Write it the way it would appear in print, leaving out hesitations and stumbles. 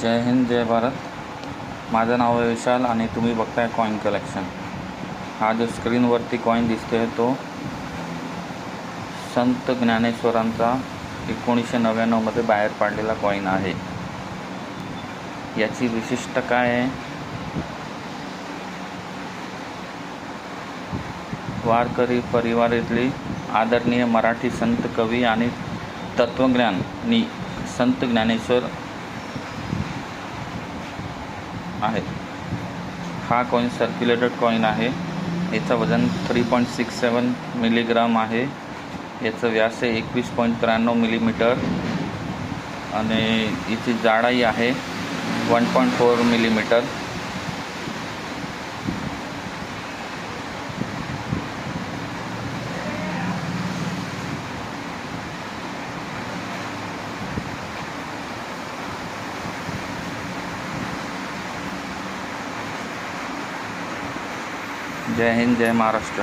जय हिंद, जय भारत. माझं नाव आहे विशाल आणि तुम्ही बघताय कॉईन कलेक्शन. हा जो स्क्रीनवरती कॉईन दिसतोय तो संत ज्ञानेश्वरांचा 1999मध्ये बाहेर पाडलेला कॉईन आहे. याची विशिष्ट काय आहे? वारकरी परिवारातली आदरणीय मराठी संत, कवी आणि तत्वज्ञानी संत ज्ञानेश्वर आहे. हा कॉईन सर्क्युलेटेड कॉईन आहे. याचं वजन 3.67 मिलीग्राम आहे. याचं व्यास आहे 21.93 मिलीमीटर आणि याची जाडाई आहे 1.4 मिलीमीटर. जय हिंद, जय महाराष्ट्र.